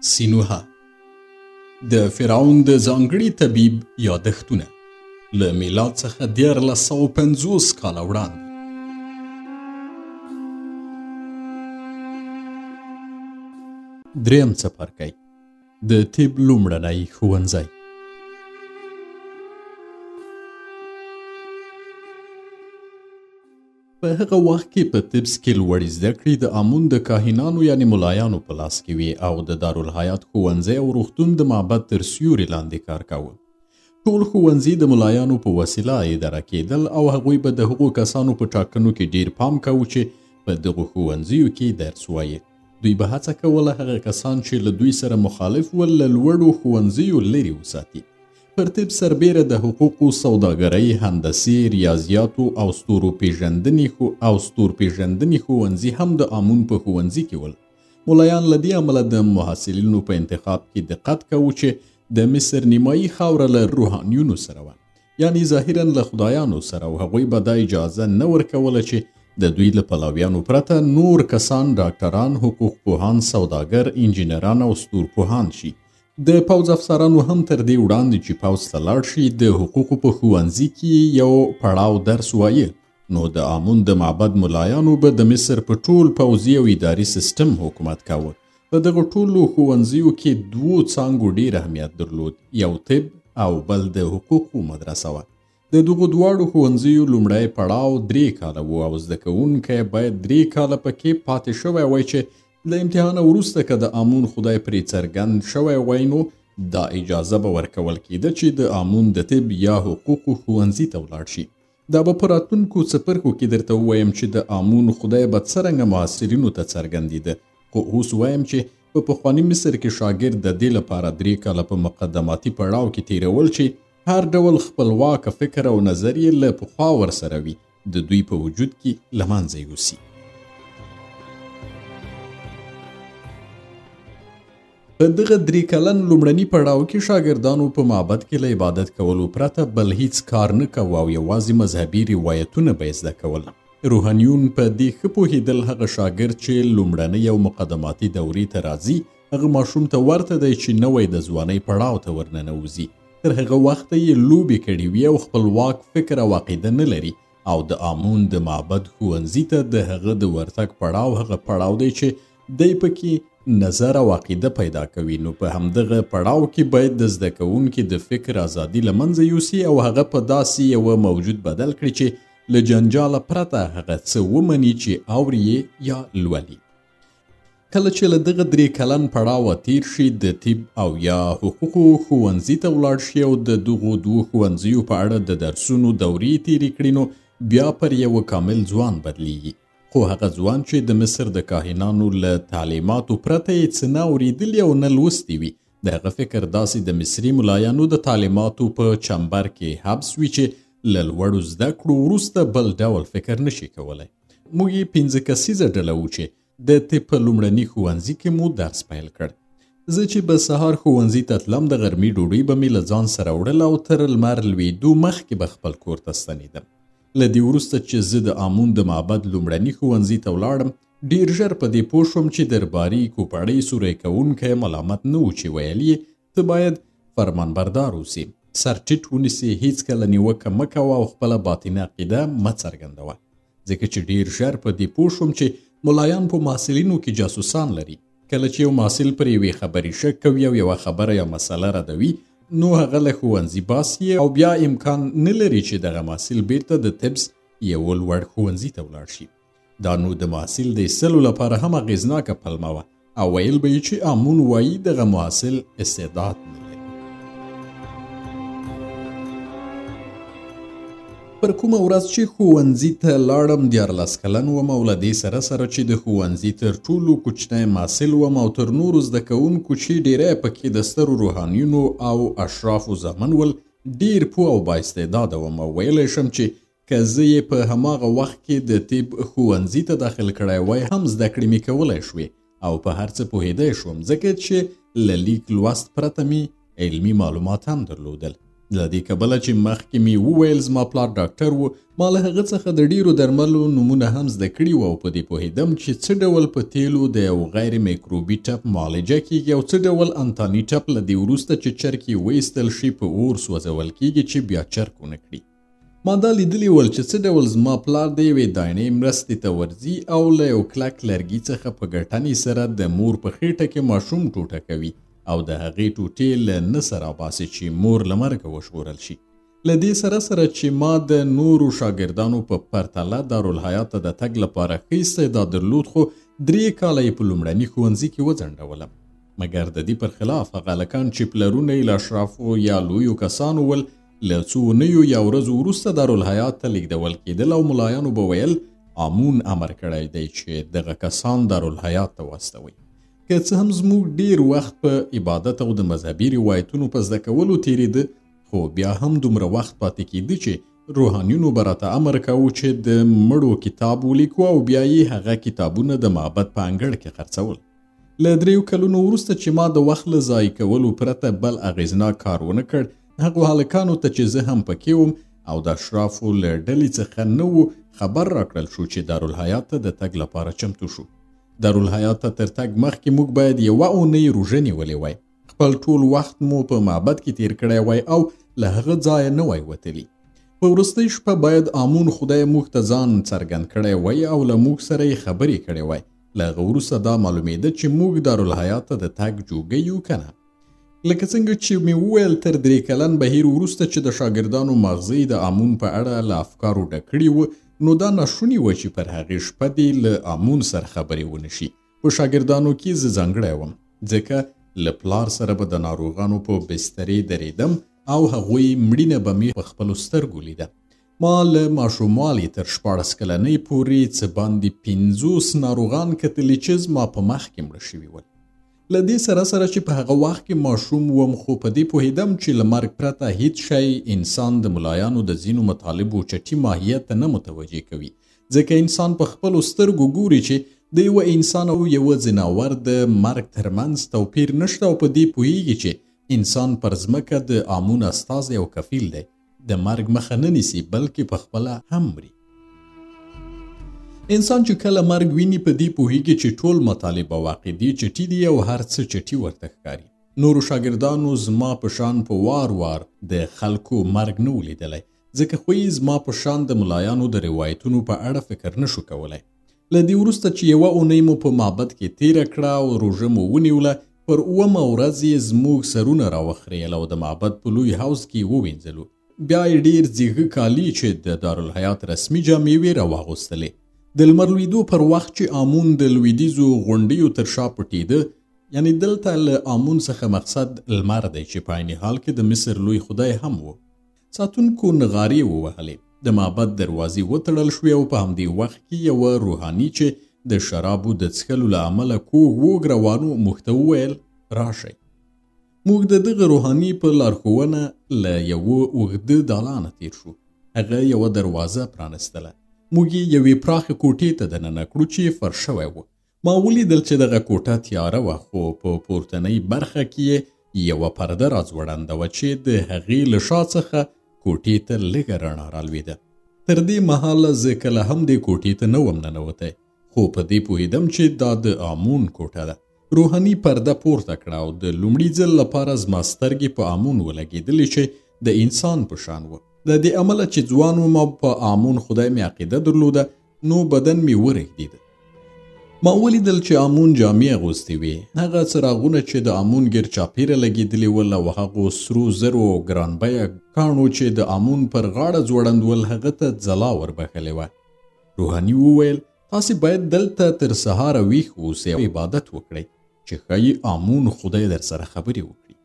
سینوها د فرعون د ځانګړي طبیب یادښتونه له میلاد څخه 1450 کاله وړاندې. دریم څپرکی د طب لومړنی ښوونځی. په هغه وخت کې په طب کې لوړې زده کړې د آمون د کاهنانو یعنی ملایانو په لاس کې وې او د دارالحیات ښوونځی او روغتون د معبد تر سیوري لاندې کار کاوه. ټول ښوونځي د ملایانو په وسیله اداره کېدل او هغوی به د هغو کسانو په ټاکنو کې ډیر پام کاوه چې په دغو ښوونځیو کې درس وایي. دوی به هڅه کوله هغه کسان چې له دوی سره مخالف ول له لوړو ښوونځیو لرې وساتي. پر طب سربیره د حقوقو، سوداګرۍ، هندسې، ریاضیاتو او ستورپیژندنې ښوونځي هم د آمون په ښوونځي کې ول. ملایان له دې امله د محصلینو په انتخاب کې دقت کوي چې د مصر نیمایي خاوره له روحانیونو سره وه، یعنی ظاهرا له خدایانو سره، او هغوی به دا اجازه نه ورکوله چې د دوی له پلویانو پرته نور کسان ډاکټران، حقوق پوهان، سوداګر، انجینران او ستورپوهان شي. د پوځ افسرانو هم تر دې وړاندې چې پوځ ته لاړ شي د حقوقو په ښوونځي کې یو پړاو درس وایه. نو د آمون د معبد ملایانو به د مصر په ټول پوځي او اداري سیستم حکومت کاوه. په دغه ټولو ښوونځیو کې دوو څانګو ډیر اهمیت درلود، یو طب او بل د حقوقو مدرسه وه. د دغو دواړو ښوونځیو لومړی پړاو 3 کاله و او زده کوونکی باید 3 کاله پکې پاتې شوی وای چې له امتحانه وروسته که د آمون خدای پرې څرګند شوی وای نو دا اجازه به ورکول کېده چې د آمون د طب یا حقوقو ښوونځي ته ولاړ شي. دا به په راتلونکو څپرکو کې درته ووایم چې د آمون خدای به څرنګه محصلینو ته څرګندېده، خو اوس وایم چې په پخواني مصر کې شاګرد د دې لپاره 3 کاله په مقدماتي پړاو کې تیرول چې هر ډول خپلواک فکر او نظریې له پخوا ورسره وي د دوی په وجود کې له منځه یوسي. په دغه 3 کلن لومړني پړاو کې شاګردانو په معبد کې له عبادت کولو پرته بل هیڅ کار نه کوه او یوازې مذهبي روایتونه به زده کول. روحانیون په دې ښه پوهېدل هغه شاګرد چې لومړنۍ او مقدماتي دورې ته راځي هغه ماشوم ته ورته دی چې نوی د ځوانۍ پړاو ته ورننوځي. تر هغه وخته یې لوبې کړې وي او خپلواک فکر او عقیده نه لري او د آمون د معبد ښوونځي ته د هغه د ورتګ پړاو هغه پړاو دی چې دی پکې نظر او عقیده پیدا کوي. نو په همدغه پړاو کې باید د زده کوونکي د فکر ازادي له منځه یوسي او هغه په داسې یوه موجود بدل کړي چې له جنجاله پرته هغه څه ومني چې اوري یا لولي. کله چې له دغه 3 کلن پړاوه تیر شي د طب او یا حقوقو ښوونځي ته ولاړ شي او د دغو دوو ښوونځیو په اړه د درسونو دورې تیرې کړي نو بیا پر یو کامل ځوان بدلیږي. خو هغه ځوان چې د مصر د کاهنانو له تعلیماتو پرته یې څه نه اورېدلي او نه لوستي وي، د هغه فکر داسې د مصري ملایانو د تعلیماتو په چمبر کې حبس وي چې له لوړو زده کړو وروسته بل ډول فکر نشي کولی. موږ یې 5 کسیزه ډله وو چې د طب په لومړني ښوونځي کې مو درس پیل کړ. زه چې به سهار ښوونځي ته تلم د غرمې ډوډۍ به مې له ځان سره وړله او تر لمر لوېدو مخکې به خپل کور ته ستنېدم. له دې وروسته چې زه د آمون د معبد لومړني ښوونځي ته ولاړم ډیر ژر په دې پوه شوم چې درباري کوپړۍ سوری کوونکی ملامت نه و چې ویل یې ته باید فرمانبردار اوسې، سر ټیټ ونیسې، هیڅکله نیوکه مه کوه او خپله باطنه عقیده مه څرګندوه. ځکه چې ډیر ژر په دې پوه شوم چې ملایان په محصلینو کې جاسوسان لري. کله چې یو محصل پر یوې خبرې شک کوي او یوه خبره یا مسله ردوي نو هغه له ښوونځي باسي او بیا امکان نه لري چې دغه محصل بیرته د طبس یو لوړ ښوونځي ته ولاړ شي. دا نو د محصل د ایستلو لپاره هم اغېزناکه پلمه وه او ویل به یې چې آمون وایي دغه محصل استعداد نه لري. پر کومه ورځ چې ښوونځي ته لاړم 14 کلن وم او له دې سره سره چې د ښوونځي تر ټولو کوچنی محصل وم او تر نورو زده کوونکو چې ډیری پکې د سترو روحانیونو او اشرافو زامن ول ډیر پوه او بااستعداده وم او ویلی شم چې که زه یې په هماغه وخت کې د طب ښوونځي ته داخل کړی وای هم زده کړې مې کولی شوې او په هر څه پوهېدی شوم ځکه چې له لیک لوست پرته مې علمي معلومات هم درلودل. له دې کبله چې مخکې مې وویل زما پلار ډاکټر و، ما له هغه څخه د ډیرو درملو نومونه هم زده کړي وو او په دې پوهېدم چې څه ډول په تیلو د یو غیر میکروبي ټپ معالجه کیږي او څه ډول انتاني ټپ له دې وروسته چې چرک یې وایستل شي په اور سوځول کیږي چې بیا چرک ونه کړي. ما دا لیدلی ول چې څه ډول زما پلار د یوې دانې مرستې ته ورځي او له یو کلک لرګي څخه په ګټنې سره د مور په خېټه کې ماشوم ټوټه کوي او د هغې ټوټې له نسه راباسي چې مور له مرګه وژغورل شي. له دې سره چې ما د نورو شاګردانو په پرتله دارالحیات ته د تګ لپاره ښه استعداد درلود، خو 3 کاله یې په لومړني ښوونځي کې وځنډولم. مګر د دې پر خلاف هغه هلکان چې پلرونه یې له اشرافو یا لویو کسانو ول، له څو اونیو یا ورځو وروسته دارالحیات ته لیږدول کېدل او ملایانو به ویل آمون امر کړی دی چې دغه کسان دارالحیات ته واستوئ. که څه هم زموږ ډیر وخت په عبادت او د مذهبي روایتونو په زده کولو تیریده، خو بیا هم دومره وخت پاتې کېده چې روحانیونو به راته امر کوو چې د مړو کتاب ولیکو او بیا یې هغه کتابونه د معبد په انګړ کې خرڅول. له 3 کلونو وروسته چې ما د وخت له ضایع کولو پرته بل اغیزناک کار ونه کړ، هغو هلکانو ته چې زه هم پکې وم او د اشرافو له ډلې څخه نه و خبر راکړل شو چې دارالحیات ته د تګ لپاره چمتو شو. دارالحیات ته تر تګ مخکې موږ باید 1 اونۍ روژه نیولې وای، خپل ټول وخت مو په معبد کې تیر کړی وای او له هغه ځایه نه وای وتلی. په وروستۍ شپه باید آمون خدای موږ ته ځان څرګند کړی وای او له موږ سره یې خبرې کړې وای. له هغه وروسته دا معلومېده چې موږ دارالحیات ته د تګ جوګه یو که نه. لکه څنګه چې مې وویل، تر 3 کلن بهیر وروسته چې د شاګردانو مغزی د آمون په اړه له افکارو ډک کړي و، نو دا ناشونې وه چې پر هغې شپه دې له آمون سره خبرې ونه شي. په شاګردانو کې زه ځانګړی وم، ځکه له پلار سره به د ناروغانو په بسترې درېدم او هغوی مړینه به مې په خپلو سترګو لیده. ما له ماشوموالي تر 14 کلنۍ پورې څه باندې 50 ناروغان کتلي چې زما په مخ کې مړه شوي ول. له دې سره چې په هغه وخت کې ماشوم وم، خو په دې پوهېدم چې له مرګ پرته هیڅ شی انسان د ملایانو د ځینو مطالبو چټي ماهیت ته نه متوجه کوي، ځکه انسان په خپلو سترګو ګوري چې د یوه انسان او یوه ځناور د مرګ ترمنځ توپیر نشته او په دې پوهېږي چې انسان پر ځمکه د آمون استازی او کفیل دی، د مرګ مخه نه نیسي بلکې په خپله هم مري. انسان چې کله مرګ ویني په دې پوهېږي چې ټول مطالب او عقیدې چټي دي او هر څه چټي ورته ښکاري. نورو شاګردانو زما په شان په وار د خلکو مرګ نه ولیدلی، ځکه خو یې زما په شان د ملایانو د روایتونو په اړه فکر نشو کولی. له دې وروسته چې 1 اونۍ مو په معبد کې تیره کړه او روژه مو ونیوله، پر 8مه ورځ یې زموږ سرونه راوخریل او د معبد په لوی حوض کې ووینځلو. بیا یې ډېر زیږه کالي چې د دارالحیات رسمي جامې وې راواغوستلې. د لمر لوېدو پر وخت چې آمون د لوېدیځو غونډیو تر شا پټېده، یعنی دلته له آمون څخه مقصد لمر دی چې په عین حال کې د مصر لوی خدای هم و. ساتونکو نغارې ووهلې، د معبد دروازې وتړل شوې او په همدې وخت کې یوه روحاني چې د شرابو د څښلو له امله کوږ وږ روانو موږ ته وویل راشئ. موږ د دغه روحاني په لارښوونه له یوه اوږده دالانه تیر شو. هغه یوه دروازه پرانستله. موږ یې یوې پراخې کوټې ته دننه کړو چې فرش شوی و. ما ولیدل چې دغه کوټه تیاره وه، خو په پورتنۍ برخه کې یې یوه پرده راځوړنده وه چې د هغې له شا څخه کوټې ته لږه رڼا رالوېده. تر دې مهاله زه کله هم دې کوټې ته نه وم ننوتی، خو په دې پوهېدم چې دا د آمون کوټه ده. روحاني پرده پورته کړه او د لومړي ځل لپاره زما سترګې په آمون ولګېدلې چې د انسان په شان و. د دې امله چې ځوان وم او په آمون خدای مې عقیده درلوده، نو بدن مې ورېږدېده. ما ولیدل چې آمون جامې اغوستې وې. هغه څراغونه چې د آمون ګیر چاپېره لګېدلي ول او هغو سرو زرو ګرانبیه کاڼو چې د آمون پر غاړه ځوړند ول، هغه ته ځلا وربښلې وه. روحاني وویل تاسې باید دلته تر سهاره ویښ اوسئ او عبادت وکړئ چې ښایي آمون خدای در سره خبرې وکړي.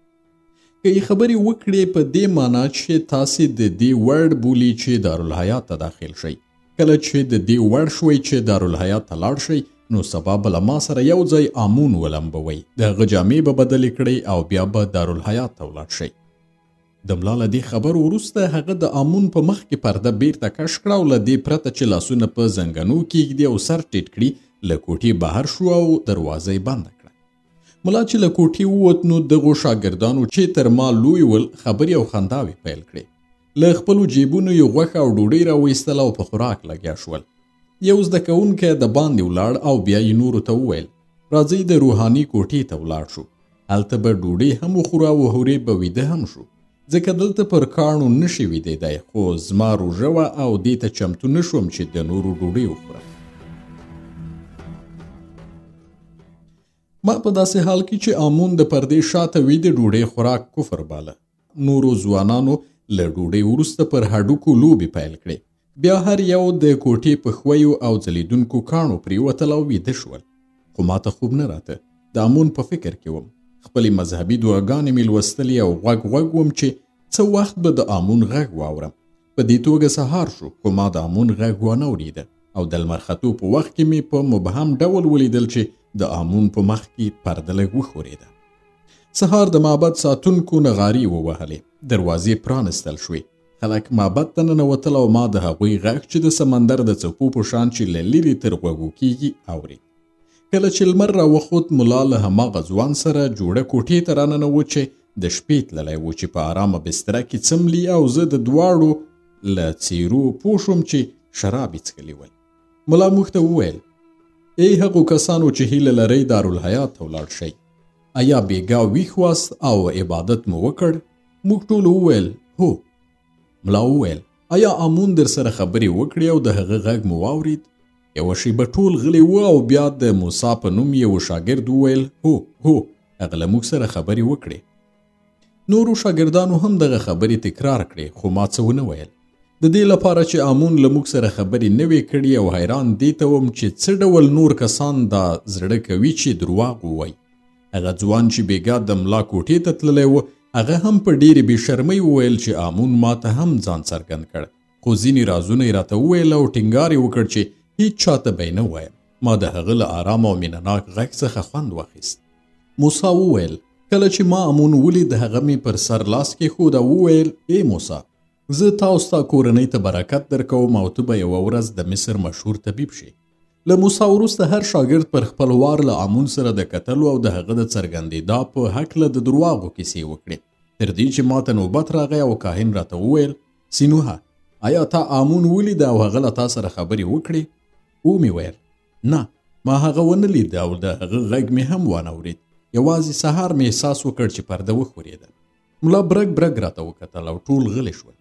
که یې خبرې وکړې په دې معنا چې تاسې د دې وړ بولي چې دارالحیات ته داخل شئ. کله چې د دې وړ شوئ چې دارالحیات ته لاړ شئ، نو سبا به له ما سره یو ځای آمون ولمبوئ، د هغه جامې به بدلې کړئ او بیا به دارالحیات ته ولاړ شئ. د ملا له دې خبرو وروسته هغه د آمون په مخ کې پرده بیرته کش کړه او له دې پرته چې لاسونه په زنګنو کېږدي او سر ټیټ کړي، له کوټې بهر شو او دروازه یې بنده کړه. ملا چې له کوټې ووت نو دغو شاګردانو چې تر ما لوی ول خبرې او خنداوې پیل کړې. له خپلو جیبونو یې غوښه او ډوډۍ راویستل او په خوراک لګیا شول. یو زده کوونکی د باندې ولاړ او بیا یې نورو ته وویل راځئ د روحاني کوټې ته ولاړ شو. هلته به ډوډۍ هم وخورو او هورې به ویده هم شو، ځکه دلته پر کاڼو نشي ویدېدی، خو زما روژه وه او دې ته چمتو نه شوم چې د نورو ډوډۍ وخورم. ما په داسې حال کې چې امون د پردې شاته ویده ډوډۍ خوراک کفر باله. نورو ځوانانو له ډوډۍ وروسته پر هډوکو لوبې پیل کړې. بیا هر یو د کوټې په ښویو او ځلیدونکو کاڼو پرېوتل او ویده شول. خو ما ته خوب نه راته. د امون په فکر کې وم. خپلې مذهبي دعاګانې مې لوستلې او غوږ وم چې څه وخت به د امون غږ واورم. په دې توګه سهار شو، خو ما د امون غږ وانه اورېده او د لمر ختو په وخت کې مې په مبهم ډول ولیدل چې د امون په مخ کې پرده لږ وښورېده. سهار د معبد ساتونکو نغارې ووهلې، دروازې پرانستل شوې. خلک معبد ته ننوتل او ما د هغوی غږ چې د سمندر د څپو په شان چې له لرې تر غوږو کېږي اورېد. کله چې لمر راوخوت، ملا له هماغه ځوان سره جوړه کوټې ته راننوت چې د شپې تللی و چې په ارامه بستره کې څملي، او زه د دواړو له څېرو پوه شوم چې شراب یې څښلي ول. ملا موږ ته وویل ای هغو کسانو چې هیله لرئ دارالحیات ته ولاړ شئ. آیا بېګا ویښ واست او عبادت مو وکړ؟ موږ ټولو وویل هو. ملا وویل آیا امون در سره خبرې وکړې او د هغه غږ مو واورید؟ یوه شیبه ټول غلي وو او بیا د موسی په نوم یو شاګرد وویل هو هغه له موږ سره خبرې وکړې. نورو شاګردانو هم دغه خبرې تکرار کړې، خو ما څه ونه ویل. د دې لپاره چې امون له موږ سره خبرې نه وې کړې او حیران دې ته وم چې څه ډول نور کسان دا زړه کوي چې دروغ ووایي. هغه ځوان چې بېګا د ملا کوټې ته تللی و، هغه هم په ډېرې بې شرمۍ وویل چې امون ما ته هم ځان څرګند کړ، خو ځینې رازونه یې راته وویل او ټینګار یې وکړ چې هیڅ چاته به یې نه وایم. ما د هغه له آرام او مینهناک غږ څخه خوند واخیست. موسی وویل کله چې ما امون ولید، هغه مې پر سر لاس کېښود او وویل ای موسی، زه تا او ستا کورنۍ ته برکت درکوم او ته به یوه ورځ د مصر مشهور طبیب شي. له موسی وروسته هر شاګرد پر خپل وار له امون سره د کتلو او د هغه د څرګندېدا په هکله د درواغو کیسې وکړې، تر دې چې ما ته نوبت راغی او کاهن راته وویل سینوهه، آیا تا امون ولید او هغه له تا سره خبرې وکړې؟ ومې ویل نه، ما هغه ونه لید او د هغه غږ مې هم وانه اورېد. یوازې سهار مې احساس وکړ چې پرده وښورېده. ملا برګ راته وکتل او ټول غلی شول.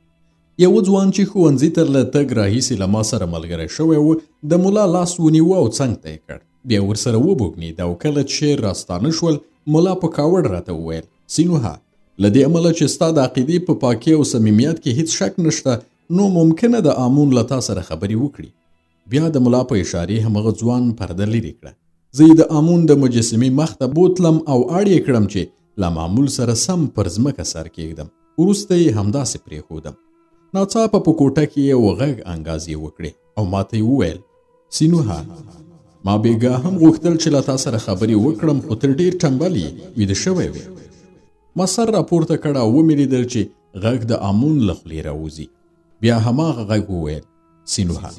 یو ځوان چې ښوونځي ته له تګ راهیسې له ما سره ملګری شوی و، د ملا لاس ونیوه او څنګ ته یې کړ. بیا ورسره وبوږنید او کله چې راستانه شول، ملا په کاوړ راته وویل سینوهه، له دې امله چې ستا د عقیدې په پاکۍ او صمیمیت کې هیڅ شک نشته، نو ممکنه د امون له تا سره خبرې وکړي. بیا د ملا په اشارې همغه ځوان پرده لرې کړه. زه یې د امون د مجسمې مخ ته بوتلم او اړ یې کړم چې له معمول سره سم پر ځمکه سر کېږدم. وروسته یې همداسې پرېښودم. ناڅاپه په کوټه کې یو غږ انګازې وکړې او ما ته یې وویل سینوهه، ما بېګا هم غوښتل چې له تا سره خبرې وکړم، خو ته ډېر ټمبل یې، ویده شوی وې. ما سر راپورته کړ او ومې لیدل چې غږ د امون له خولې راوځي. بیا هماغه غږ وویل سینوهه،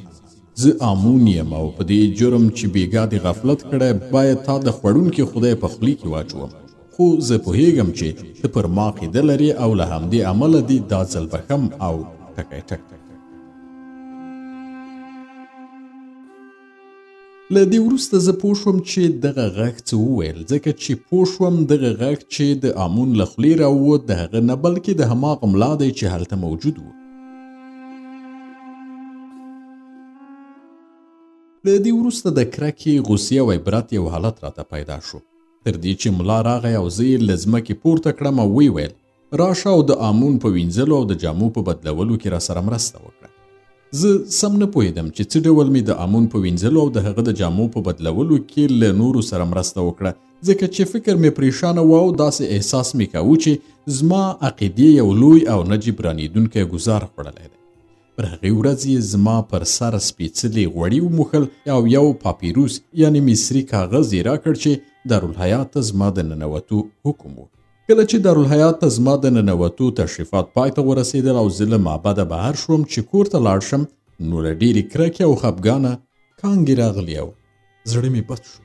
زه امون یم او په دې جرم چې بېګا دې غفلت کړی باید تا د خوړونکي خدای په خولې کې واچوم، خو زه پوهیږم چې ته پر ما عقیده لرې او له همدې امله دې دا ځل بخم او ټکی ټک. له دې وروسته زه پوه شوم چې دغه غږ څه وویل، ځکه چې پوه شوم دغه غږ چې د امون له خولې راووت د هغه نه بلکې د هماغه ملا دی چې هلته موجود و. له دې وروسته د کرکې، غوسې او عبرت یو حالت راته پیدا شو، تر دې چې ملا راغی او زه یې له ځمکې پورته کړم او ویې ویل راشه او د امون په وینځلو او د جامو په بدلولو کې راسره مرسته وکړه. زه سم نه پوهېدم چې څه ډول مې د امون په وینځلو او د هغه د جامو په بدلولو کې له نورو سره مرسته وکړه، ځکه چې فکر مې پریشانه و او داسې احساس مې کاوه چې زما عقیدې یو لوی او نه جبرانېدونکی ګزار خوړلی دی. پر هغې ورځ یې زما پر سر سپېڅلې غوړي وموښل او یو پاپیروس یعنې مصري کاغذ یې راکړ چې دارالحیات ته زما د ننوتو حکم و. کله چې دارالحیات ته زما د ننوتو تشریفات پای ته ورسېدل او زه له معبده بهر شوم چې کور ته لاړ شم، نو له ډېرې کرکې او خفګانه کانګې راغلې او زړه مې بد شو.